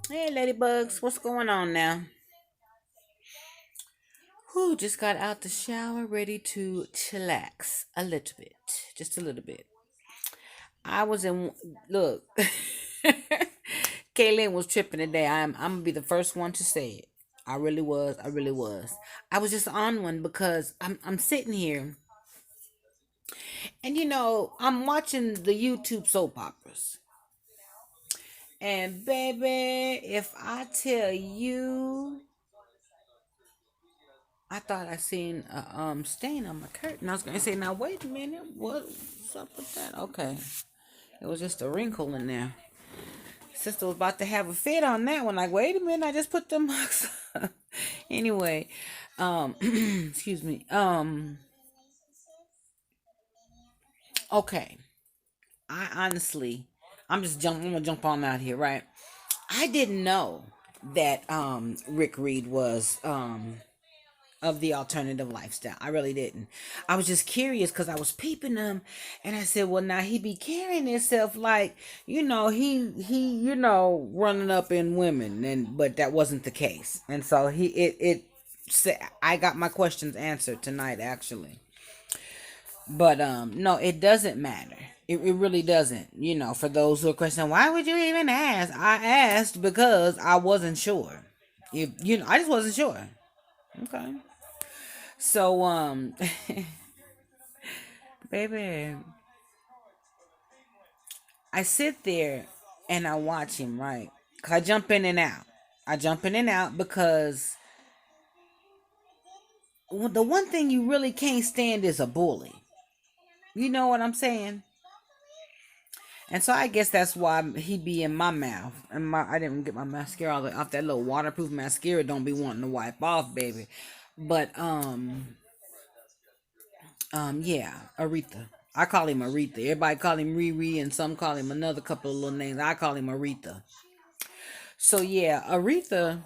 Hey, ladybugs, what's going on now? Who just got out the shower, ready to chillax a little bit, just a little bit. I was in. Look, Kaylin was tripping today. I'm gonna be the first one to say it. I really was. I really was. I was just on one because I'm sitting here, and I'm watching the YouTube soap operas. And baby, if I tell you, I thought I seen a stain on my curtain. I was gonna say, now wait a minute, what's up with that? Okay, it was just a wrinkle in there. Sister was about to have a fit on that one. Like, wait a minute, I just put them marks up. Anyway, excuse me. Okay. I honestly, I'm gonna jump on out here, right? I didn't know that Rick Reed was of the alternative lifestyle. I really didn't. I was just curious because I was peeping him, and I said, "Well, now he be carrying himself like he running up in women, and but that wasn't the case." And so I got my questions answered tonight, actually. But no, it doesn't matter. It really doesn't. For those who are questioning, why would you even ask? I asked because I wasn't sure. If I just wasn't sure. Okay. So, baby, I sit there and I watch him, right? 'Cause I jump in and out. I jump in and out because the one thing you really can't stand is a bully. You know what I'm saying? And so I guess that's why he be in my mouth. And I didn't get my mascara off that little waterproof mascara. Don't be wanting to wipe off, baby. But yeah, Aretha. I call him Aretha. Everybody call him Riri, and some call him another couple of little names. I call him Aretha. So yeah, Aretha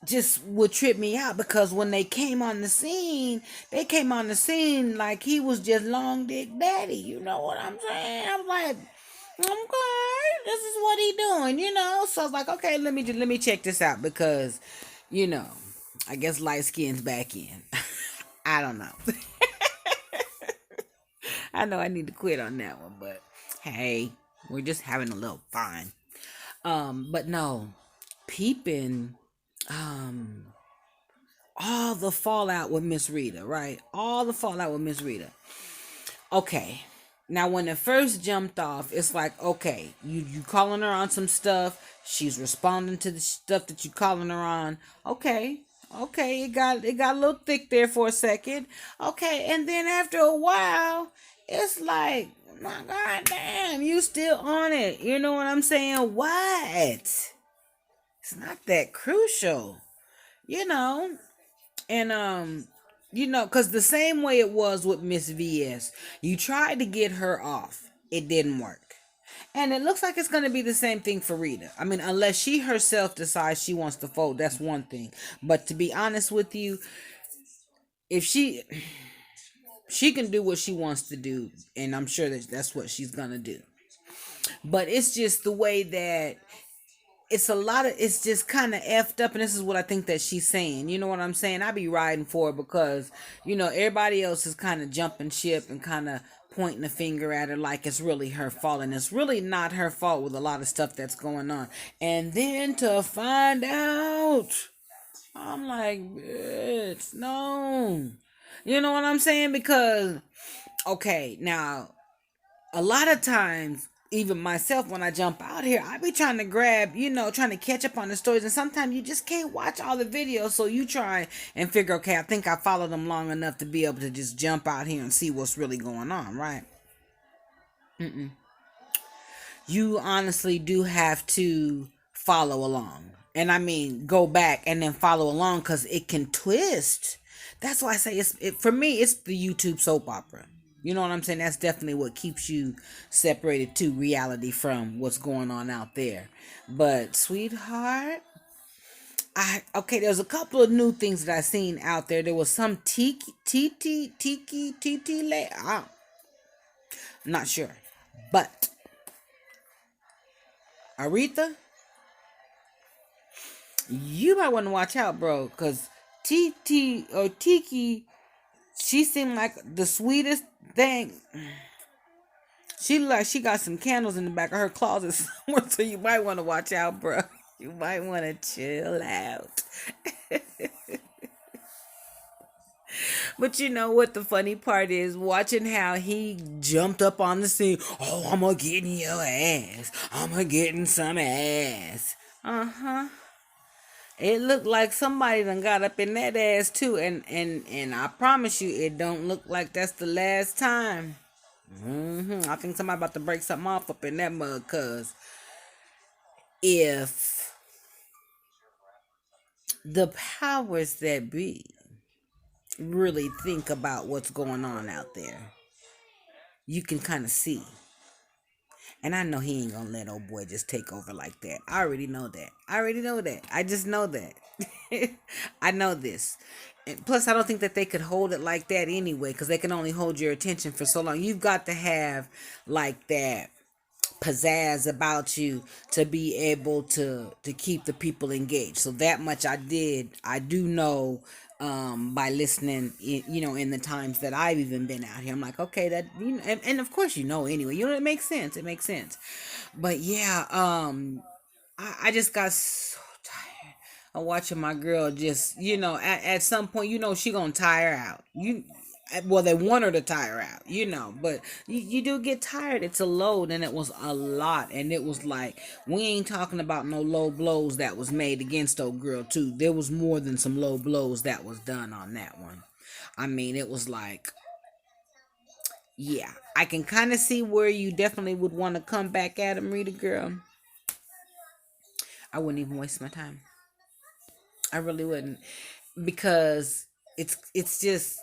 just would trip me out because when they came on the scene like he was just long dick daddy. You know what I'm saying? I'm like, okay, this is what he doing. So I was like, okay, let me check this out because, you know, I guess light skin's back in. I don't know. I know I need to quit on that one, but hey, we're just having a little fun. But no, peeping, um, all the fallout with Miss Rita, right? All the fallout with Miss Rita. Okay. Now when it first jumped off, it's like, okay, you calling her on some stuff. She's responding to the stuff that you calling her on. Okay. Okay, it got a little thick there for a second. Okay, and then after a while, it's like, my god damn, you still on it. You know what I'm saying? What? It's not that crucial. You know? And because the same way it was with Miss VS, you tried to get her off, it didn't work. And it looks like it's going to be the same thing for Rita. I mean, unless she herself decides she wants to fold, that's one thing. But to be honest with you, if she can do what she wants to do, and I'm sure that that's what she's going to do. But it's just the way that it's just kind of effed up, and this is what I think that she's saying. You know what I'm saying? I be riding for it because everybody else is kind of jumping ship and kind of pointing the finger at her like it's really her fault, and it's really not her fault with a lot of stuff that's going on. And then to find out, I'm like, bitch, no. You know what I'm saying? Because okay, now a lot of times, even myself, when I jump out here, I be trying to grab, trying to catch up on the stories. And sometimes you just can't watch all the videos. So you try and figure, okay, I think I followed them long enough to be able to just jump out here and see what's really going on, right? Mm-mm. You honestly do have to follow along. And I mean, go back and then follow along because it can twist. That's why I say for me, it's the YouTube soap opera. You know what I'm saying? That's definitely what keeps you separated to reality from what's going on out there. But sweetheart, there's a couple of new things that I seen out there. There was some I'm not sure. But Aretha, you might want to watch out, bro, because TT or Tiki, she seemed like the sweetest thing. She look like she got some candles in the back of her closet somewhere, so you might want to watch out, bro. You might want to chill out. But you know what the funny part is? Watching how he jumped up on the scene. Oh, I'm gonna get in your ass. I'm gonna get in some ass. Uh huh. It looked like somebody done got up in that ass too, and I promise you, it don't look like that's the last time. I think somebody about to break something off up in that mug, cause if the powers that be really think about what's going on out there, you can kind of see. And I know he ain't gonna let old boy just take over like that. I already know that. I already know that. I just know that. I know this. And plus, I don't think that they could hold it like that anyway, because they can only hold your attention for so long. You've got to have like that pizzazz about you to be able to keep the people engaged. So that much I do know, by listening, in the times that I've even been out here. I'm like, okay, that, and of course, anyway, it makes sense. It makes sense. But yeah, I just got so tired of watching my girl just, at some point, she gonna tire out. Well, they want her to tire out, but you do get tired. It's a load, and it was a lot. And it was like, we ain't talking about no low blows that was made against old girl too. There was more than some low blows that was done on that one. I mean, it was like, yeah, I can kind of see where you definitely would want to come back at him, Rita girl. I wouldn't even waste my time. I really wouldn't, because it's just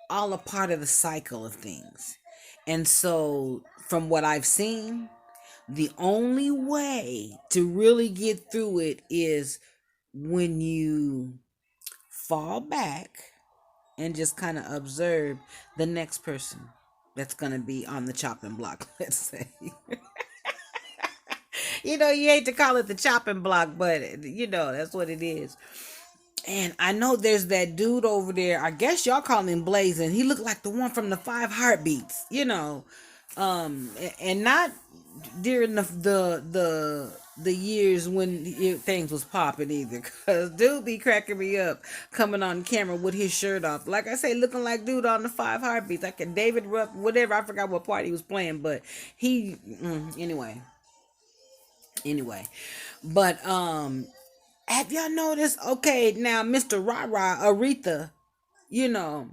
all a part of the cycle of things. And so, from what I've seen, the only way to really get through it is when you fall back and just kind of observe the next person that's going to be on the chopping block, let's say. You hate to call it the chopping block, but that's what it is. And I know there's that dude over there. I guess y'all call him Blazing. He looked like the one from the Five Heartbeats, and not during the years when things was popping either. Cause dude be cracking me up coming on camera with his shirt off, like I say, looking like dude on the Five Heartbeats, like a David Ruff, whatever. I forgot what part he was playing, but he anyway. But have y'all noticed? Okay, now Mr. Rara Aretha, you know,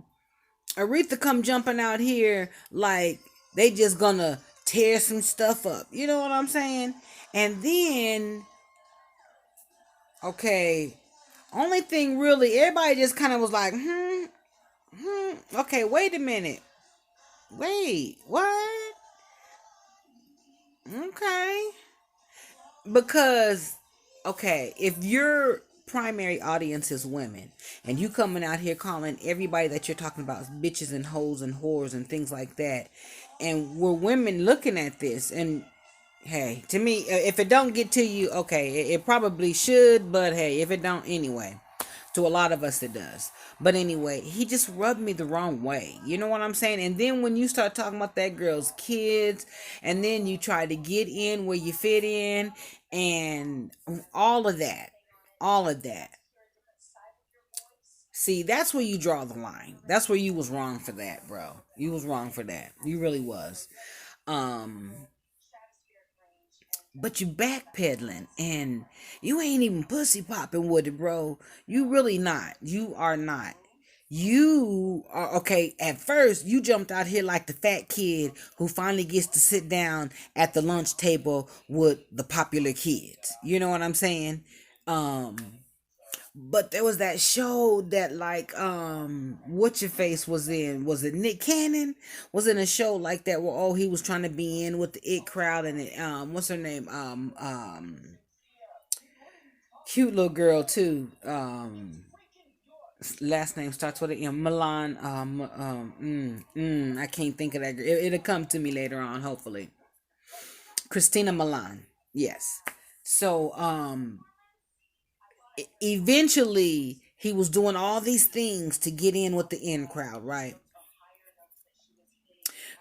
Aretha come jumping out here like they just gonna tear some stuff up. You know what I'm saying? And then, okay, only thing really, everybody just kind of was like, okay, wait a minute. Wait, what? Okay. Because, okay, if your primary audience is women and you coming out here calling everybody that you're talking about bitches and hoes and whores and things like that, and we're women looking at this, and hey, to me, if it don't get to you, okay, it probably should, but hey, if it don't, anyway, to a lot of us it does. But anyway, he just rubbed me the wrong way. You know what I'm saying? And then when you start talking about that girl's kids, and then you try to get in where you fit in, and all of that, all of that. See, that's where you draw the line. That's where you was wrong for that, bro. You was wrong for that. You really was. Um, but you backpedaling, and you ain't even pussy popping with it, bro. You really not. You are not. You are okay. At first, you jumped out here like the fat kid who finally gets to sit down at the lunch table with the popular kids. You know what I'm saying? Um, but there was that show that, like, what your face was in. Was it Nick Cannon? Was in a show like that where, he was trying to be in with the it crowd, and it, what's her name? Cute little girl too. Last name starts with an M. Milan. I can't think of that girl. It'll come to me later on, hopefully. Christina Milan. Yes. So eventually he was doing all these things to get in with the in crowd, right?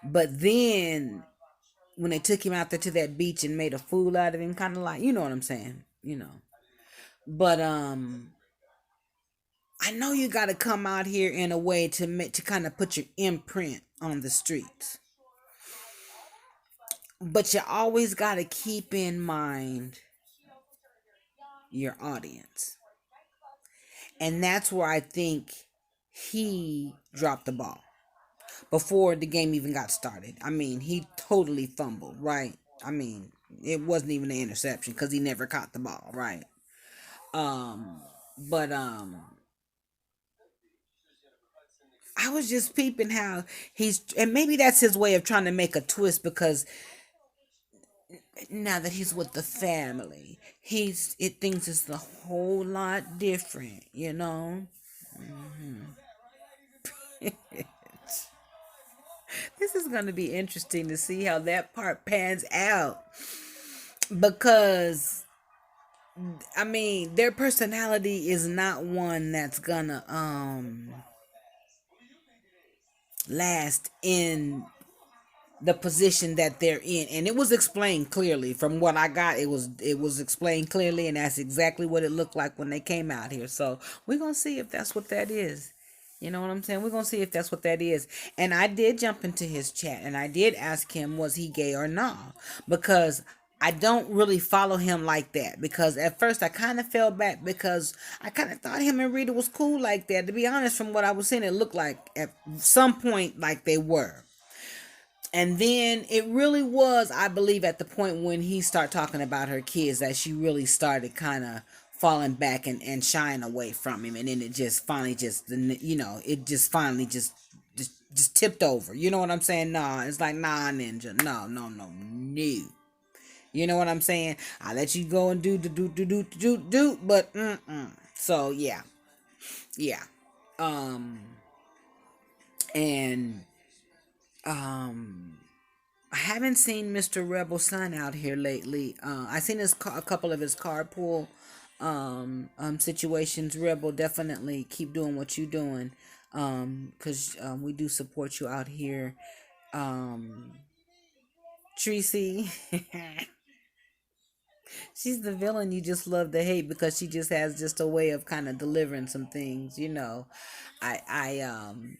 But then when they took him out there to that beach and made a fool out of him, kind of like, you know what I'm saying, you know. But I know you got to come out here in a way to make to kind of put your imprint on the streets. But you always got to keep in mind your audience. And that's where I think he dropped the ball before the game even got started. I mean, he totally fumbled, right? I mean, it wasn't even an interception because he never caught the ball, right? Um, but I was just peeping how and maybe that's his way of trying to make a twist because now that he's with the family, it thinks it's a whole lot different, you know. This is going to be interesting to see how that part pans out because I mean their personality is not one that's gonna last in the position that they're in, and it was explained clearly from what I got. It was explained clearly, and that's exactly what it looked like when they came out here. So we're gonna see if that's what that is. You know what I'm saying? We're gonna see if that's what that is. And I did jump into his chat and I did ask him, was he gay or not? Because I don't really follow him like that. Because at first I kind of fell back because I kind of thought him and Rita was cool like that. To be honest, from what I was seeing, it looked like at some point like they were. And then it really was, I believe, at the point when he started talking about her kids that she really started kind of falling back and shying away from him. And then it just finally it just finally just tipped over. You know what I'm saying? Nah, it's like, nah, ninja. No, no, no, no. You know what I'm saying? I let you go and do, but So yeah, yeah. Um, and um I haven't seen Mr. Rebel Son out here lately. I seen a couple of his carpool situations. Rebel, definitely keep doing what you doing, cause we do support you out here. Um, Tracy, she's the villain you just love to hate because she just has just a way of kind of delivering some things. You know, I I um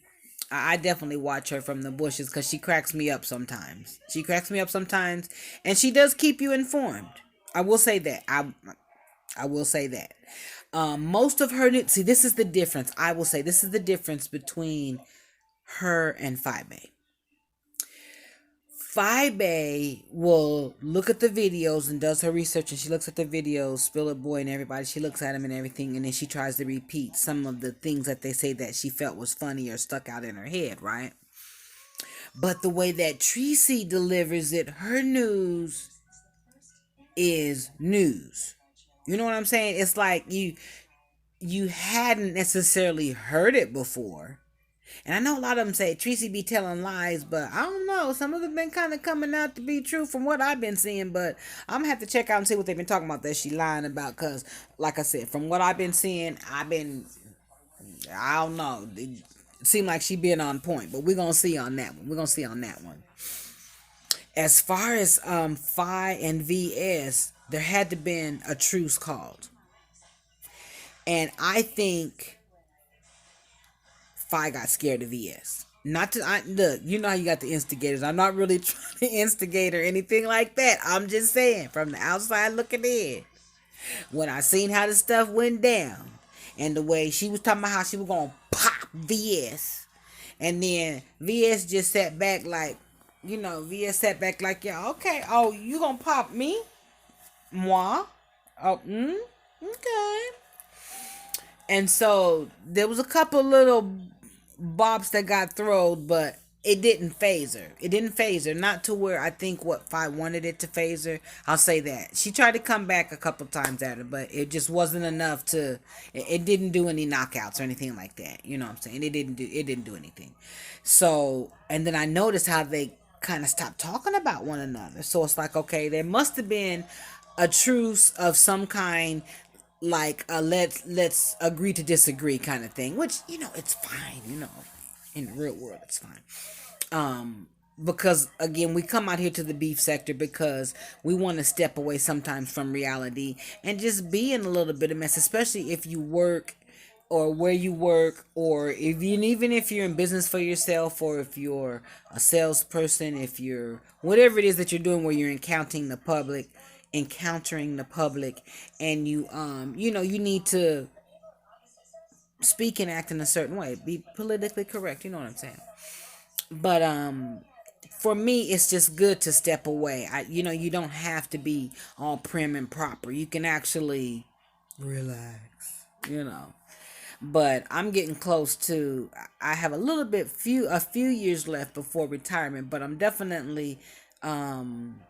I definitely watch her from the bushes because she cracks me up sometimes. She cracks me up sometimes, and she does keep you informed. I will say that. I will say that. Most of her see, this is the difference. I will say this is the difference between her and Fibe. Fibe will look at the videos and does her research, and she looks at the videos, Spill It Boy and everybody. She looks at them and everything, and then she tries to repeat some of the things that they say that she felt was funny or stuck out in her head, right? But the way that Tracy delivers it, her news is news. You know what I'm saying? It's like you hadn't necessarily heard it before. And I know a lot of them say Tracy be telling lies, but I don't know. Some of them been kind of coming out to be true from what I've been seeing. But I'm gonna have to check out and see what they've been talking about that she lying about. Cause, like I said, from what I've been seeing, I don't know. It seemed like she been on point, but we're gonna see on that one. We're gonna see on that one. As far as Phi and VS, there had to been a truce called, and I think Phi got scared of VS. Not to look, you know how you got the instigators. I'm not really trying to instigate or anything like that. I'm just saying from the outside looking in. When I seen how the stuff went down, and the way she was talking about how she was gonna pop VS, and then VS just sat back like, VS sat back like, yeah, okay. Oh, you gonna pop me? Moi? Oh, okay. And so there was a couple little bops that got thrown, but it didn't phase her. It didn't phase her. Not to where I think what Fi wanted it to phase her. I'll say that. She tried to come back a couple times at her, but it just wasn't enough to it didn't do any knockouts or anything like that. You know what I'm saying? It didn't do anything. So, and then I noticed how they kind of stopped talking about one another. So it's like, okay, there must have been a truce of some kind, like a let's agree to disagree kind of thing, which it's fine, in the real world it's fine. um because again, we come out here to the beef sector because we want to step away sometimes from reality and just be in a little bit of mess, especially if you work or where you work, or if you, even if you're in business for yourself, or if you're a salesperson, if you're whatever it is that you're doing where you're encountering the public, and you need to speak and act in a certain way, be politically correct, you know what I'm saying. But for me, it's just good to step away. You don't have to be all prim and proper. You can actually relax, but I'm getting close to, I have a few years left before retirement, but I'm definitely um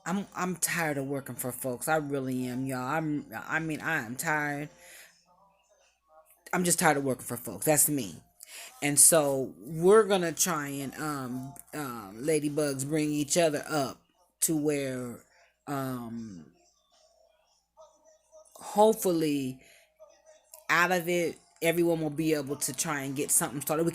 I'm tired of working for folks. I really am, y'all. I am tired. I'm just tired of working for folks. That's me. And so we're gonna try and ladybugs, bring each other up to where um hopefully out of it everyone will be able to try and get something started.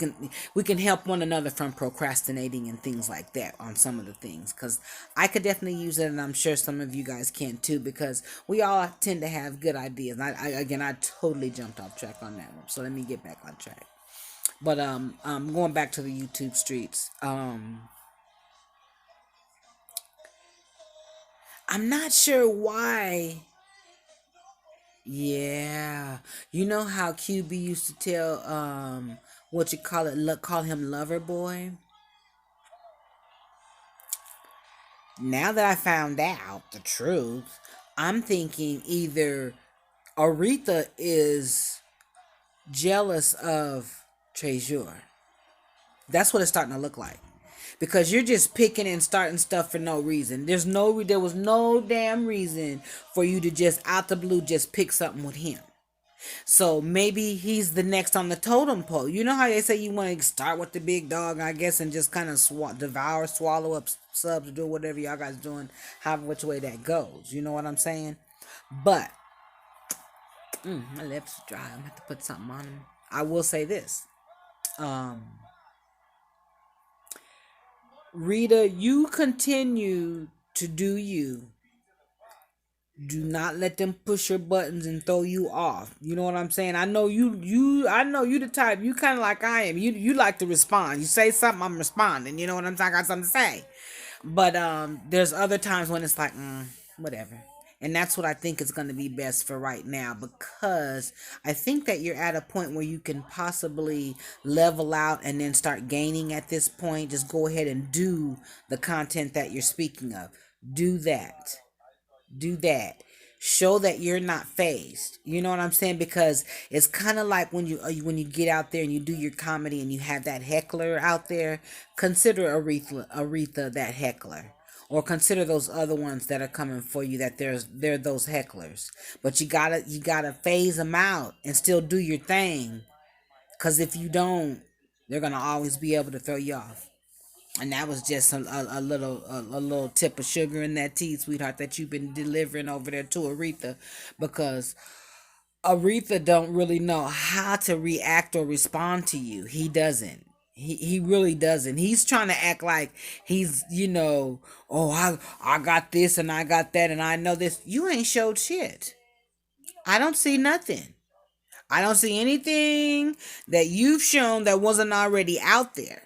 We can help one another from procrastinating and things like that on some of the things, because I could definitely use it, and I'm sure some of you guys can too, because we all tend to have good ideas. And I totally jumped off track on that one, so let me get back on track. But going back to the YouTube streets. I'm not sure why. Yeah. You know how QB used to tell what you call it, call him lover boy? Now that I found out the truth, I'm thinking either Aretha is jealous of Treasure. That's what it's starting to look like. Because you're just picking and starting stuff for no reason. There was no damn reason for you to just out the blue just pick something with him. So maybe he's the next on the totem pole. You know how they say you want to start with the big dog, I guess, and just kind of devour, swallow up subs, do whatever y'all guys doing, however which way that goes. You know what I'm saying? But my lips are dry. I'm gonna have to put something on them. I will say this. Um, Rita, you continue to do you. Do not let them push your buttons and throw you off. You know what I'm saying? I know you the type, you kind of like I am. You like to respond. You say something, I'm responding. You know what I'm saying? I got something to say. But there's other times when it's like, whatever. And that's what I think is going to be best for right now, because I think that you're at a point where you can possibly level out and then start gaining at this point. Just go ahead and do the content that you're speaking of. Do that. Do that. Show that you're not phased. You know what I'm saying? Because it's kind of like when you get out there and you do your comedy and you have that heckler out there. Consider Aretha that heckler, or consider those other ones that are coming for you. That they're those hecklers. But you gotta phase them out and still do your thing. Cause if you don't, they're gonna always be able to throw you off. And that was just a little tip of sugar in that tea, sweetheart, that you've been delivering over there to Aretha, because Aretha don't really know how to react or respond to you. He doesn't. He really doesn't. He's trying to act like he's, oh, I got this and I got that and I know this. You ain't showed shit. I don't see nothing. I don't see anything that you've shown that wasn't already out there.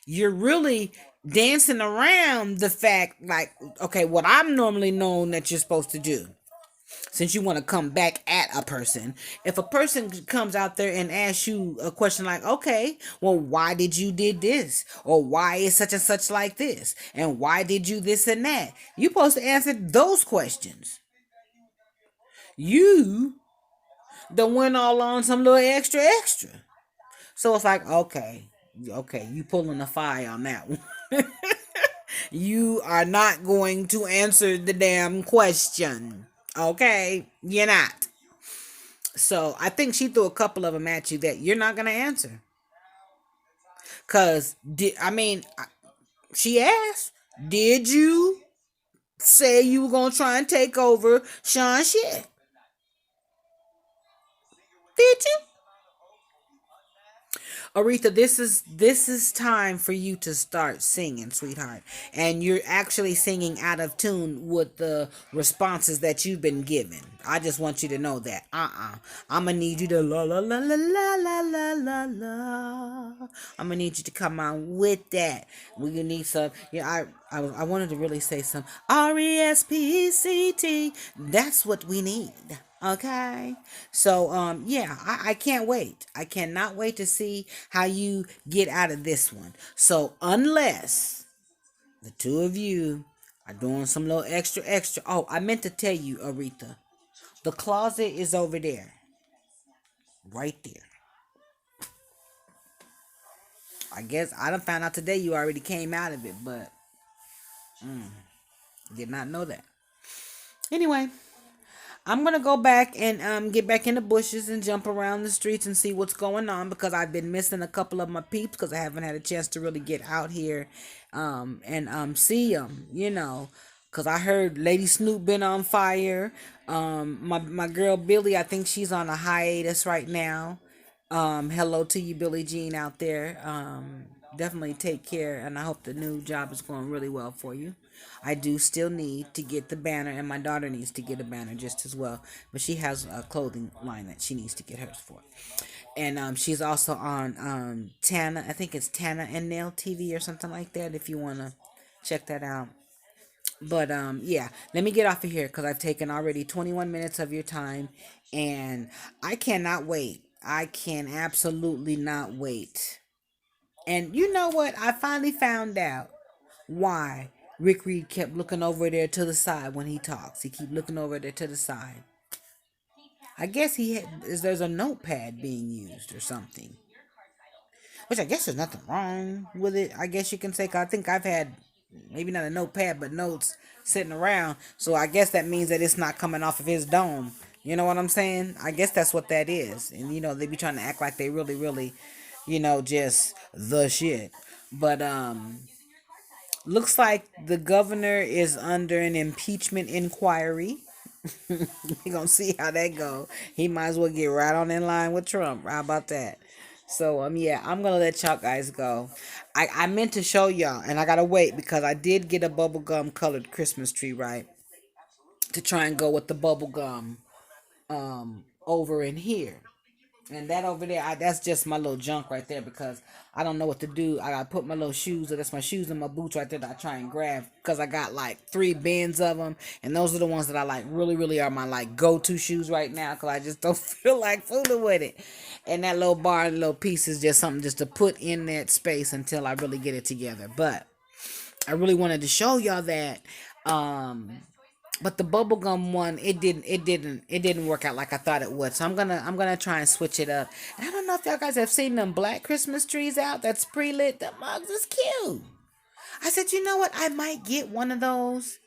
You're really dancing around the fact, like, okay, what I'm normally known that you're supposed to do, since you want to come back at a person. If a person comes out there and asks you a question like, okay, well, why did you did this, or why is such and such like this, and why did you this and that, you're supposed to answer those questions. You don't went all on some little extra. So it's like, okay, you pulling a fire on that one. You are not going to answer the damn question. Okay? You're not. So I think she threw a couple of them at you that you're not going to answer. Because, she asked, did you? Say you were gonna try and take over Sean shit. Did you? Aretha, this is time for you to start singing, sweetheart. And you're actually singing out of tune with the responses that you've been given. I just want you to know that. I'm gonna need you to la la la la la la la la la. I'm gonna need you to come on with that. We're gonna need some. Yeah, I wanted to really say some RESPECT. That's what we need. Okay. So yeah, I can't wait. I cannot wait to see how you get out of this one. So unless the two of you are doing some little extra. Oh, I meant to tell you, Aretha. The closet is over there. Right there. I guess I done found out today you already came out of it, but did not know that. Anyway, I'm gonna go back and get back in the bushes and jump around the streets and see what's going on because I've been missing a couple of my peeps because I haven't had a chance to really get out here and see them. Because I heard Lady Snoop been on fire. My girl Billy, I think she's on a hiatus right now. Hello to you, Billie Jean, out there. Definitely take care, and I hope the new job is going really well for you. I do still need to get the banner, and my daughter needs to get a banner just as well. But she has a clothing line that she needs to get hers for. And she's also on Tana, I think it's Tana and Nail TV or something like that if you want to check that out. But yeah, let me get off of here because I've taken already 21 minutes of your time, and I cannot wait. I can absolutely not wait. And you know what? I finally found out why Rick Reed kept looking over there to the side when he talks. He keep looking over there to the side. I guess there's a notepad being used or something. Which I guess there's nothing wrong with it. I guess you can say 'cause I think I've had maybe not a notepad but notes sitting around. So I guess that means that it's not coming off of his dome. You know what I'm saying? I guess that's what that is. And they be trying to act like they really, really, just the shit. But looks like the governor is under an impeachment inquiry. We gonna see how that go. He might as well get right on in line with Trump. How about that? So yeah, I'm gonna let y'all guys go. I meant to show y'all, and I gotta wait because I did get a bubblegum colored Christmas tree, right? To try and go with the bubblegum over in here. And that over there, that's just my little junk right there because I don't know what to do. I gotta put my little shoes, or that's my shoes and my boots right there that I try and grab because I got like 3 bins of them, and those are the ones that I like really, really are my like go-to shoes right now because I just don't feel like fooling with it. And that little bar and little piece is just something just to put in that space until I really get it together. But I really wanted to show y'all that. But the bubblegum one, it didn't work out like I thought it would. So I'm gonna try and switch it up. And I don't know if y'all guys have seen them black Christmas trees out that's pre-lit. The mugs is cute. I said, you know what? I might get one of those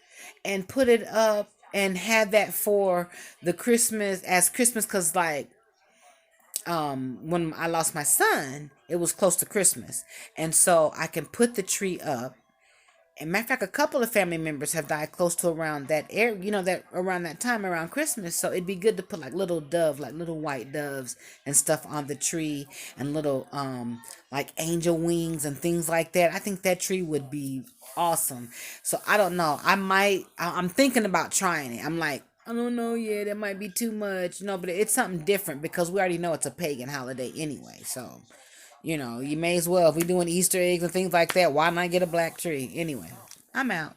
and put it up and have that for the Christmas as Christmas, cause like when I lost my son, it was close to Christmas, and so I can put the tree up. And matter of fact, a couple of family members have died close to around that area, that around that time around Christmas. So it'd be good to put like little like little white doves and stuff on the tree, and little like angel wings and things like that. I think that tree would be awesome. So I don't know. I'm thinking about trying it. I'm like, I don't know yet. It might be too much. No, but it's something different because we already know it's a pagan holiday anyway. So you may as well, if we're doing Easter eggs and things like that, why not get a black tree? Anyway, I'm out.